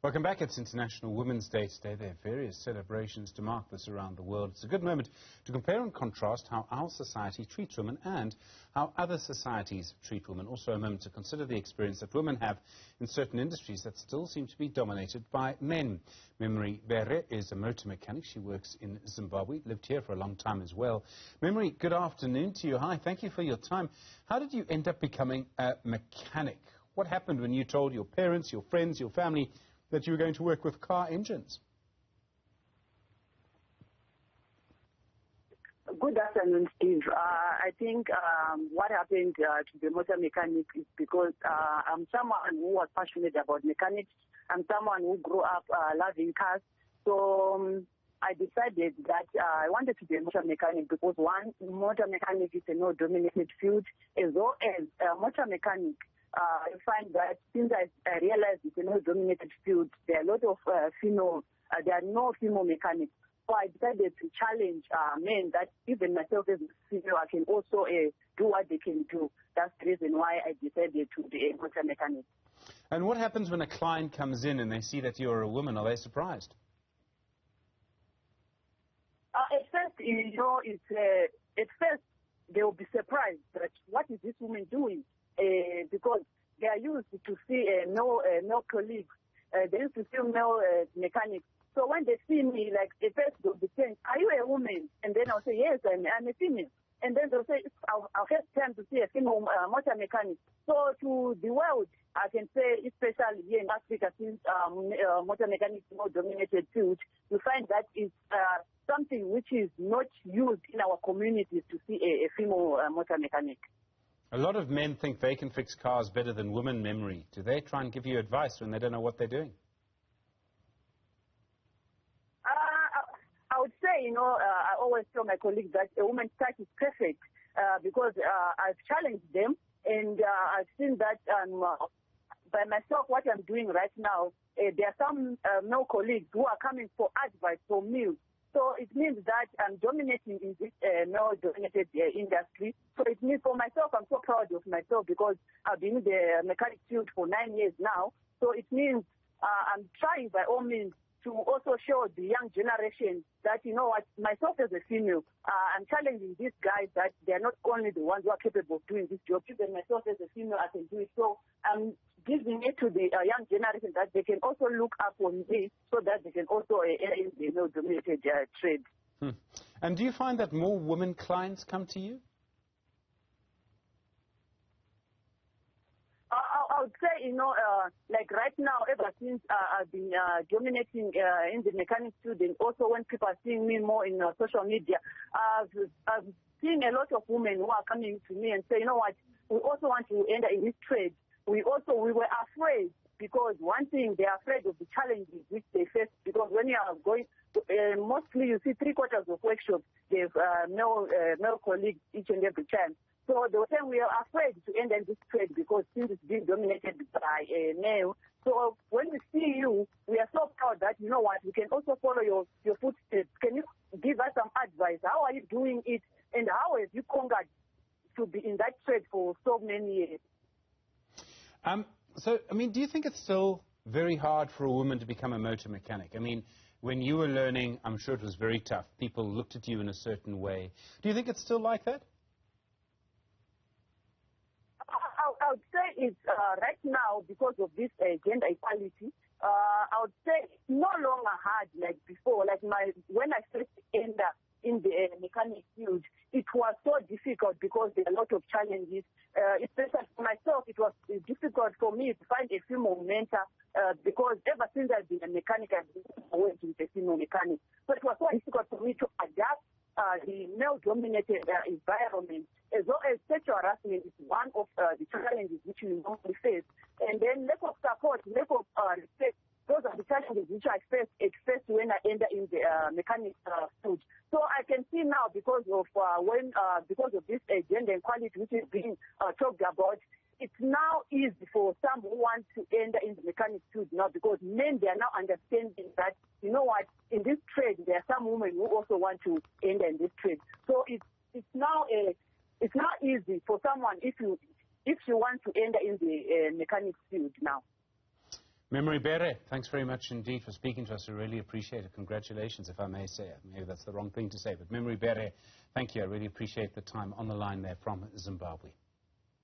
Welcome back. It's International Women's Day today. There are various celebrations to mark this around the world. It's a good moment to compare and contrast how our society treats women and how other societies treat women. Also a moment to consider the experience that women have in certain industries that still seem to be dominated by men. Bere is a motor mechanic. She works in Zimbabwe, lived here for a long time as well. Good afternoon to you. Hi, thank you for your time. How did you end up becoming a mechanic? What happened when you told your parents, your friends, your family that you were going to work with car engines? Good afternoon, Steve. I think what happened to the motor mechanic is because I'm someone who was passionate about mechanics. I'm someone who grew up loving cars. So I decided that I wanted to be a motor mechanic because, one, motor mechanic is a male-dominated field, as well as motor mechanic. I find that since I realized it's a male-dominated field, there are a lot of there are no female mechanics. So I decided to challenge men that even myself as a female, I can also do what they can do. That's the reason why I decided to be a motor mechanic. And what happens when a client comes in and they see that you're a woman? Are they surprised? At first, at first they will be surprised that what is this woman doing? Because they are used to see male colleagues. They used to see male mechanics. So when they see me, like, at first they'll be saying, "Are you a woman?" And then I'll say, "Yes, I'm a female." And then they'll say, "I'll have time to see a female motor mechanic." So to the world, I can say, especially here in Africa, since motor mechanics is more dominated field, you find that it's something which is not used in our communities to see a female motor mechanic. A lot of men think they can fix cars better than women. Do they try and give you advice when they don't know what they're doing? I would say, I always tell my colleagues that a woman's touch is perfect because I've challenged them and I've seen that by myself what I'm doing right now, there are some male colleagues who are coming for advice from me. So it means that I'm dominating in this male-dominated industry. So it means for myself, I'm so proud of myself because I've been in the mechanic field for 9 years now. So it means I'm trying by all means to also show the young generation that, what, myself as a female, I'm challenging these guys that they're not only the ones who are capable of doing this job, even myself as a female, I can do it. So I'm giving it to the young generation that they can also look up on me so that they can also enter in the dominated trade. And do you find that more women clients come to you? I would say, like right now, ever since I've been dominating in the mechanic field, and also when people are seeing me more in social media, I've seen a lot of women who are coming to me and say, you know what, we also want to enter in this trade. We were afraid because one thing, they're afraid of the challenges which they face because when you are going, mostly you see 3/4 of workshops, they have male colleagues each and every time. So they were saying we are afraid to enter in this trade because since it's being dominated by a male. So when we see you, we are so proud that, you know what, we can also follow your footsteps. Can you give us some advice? How are you doing it? And how have you conquered to be in that trade for so many years? Do you think it's still very hard for a woman to become a motor mechanic? When you were learning, I'm sure it was very tough. People looked at you in a certain way. Do you think it's still like that? I would say it's right now because of this gender equality. I would say it's no longer hard like before. Like when I first entered in the mechanic field, it was so difficult because there are a lot of challenges. Especially for myself, it was difficult for me to find a female mentor because ever since I've been a mechanic, I've been working with a female mechanic. So it was so difficult for me to adapt the male-dominated environment, as well as sexual harassment is one of the challenges which we normally face. And then lack of support, lack of respect, those are the challenges which I faced at first when I entered in the mechanic field. So I can see now because of this gender equality which is being talked about, it's now easy for some who want to enter in the mechanic field now because men, they are now understanding that, you know what, in this trade, there are some women who also want to enter in this trade. So it's now easy for someone if you want to enter in the mechanic field now. Memory Bere, thanks very much indeed for speaking to us. We really appreciate it. Congratulations, if I may say. Maybe that's the wrong thing to say, but Memory Bere, thank you. I really appreciate the time on the line there from Zimbabwe.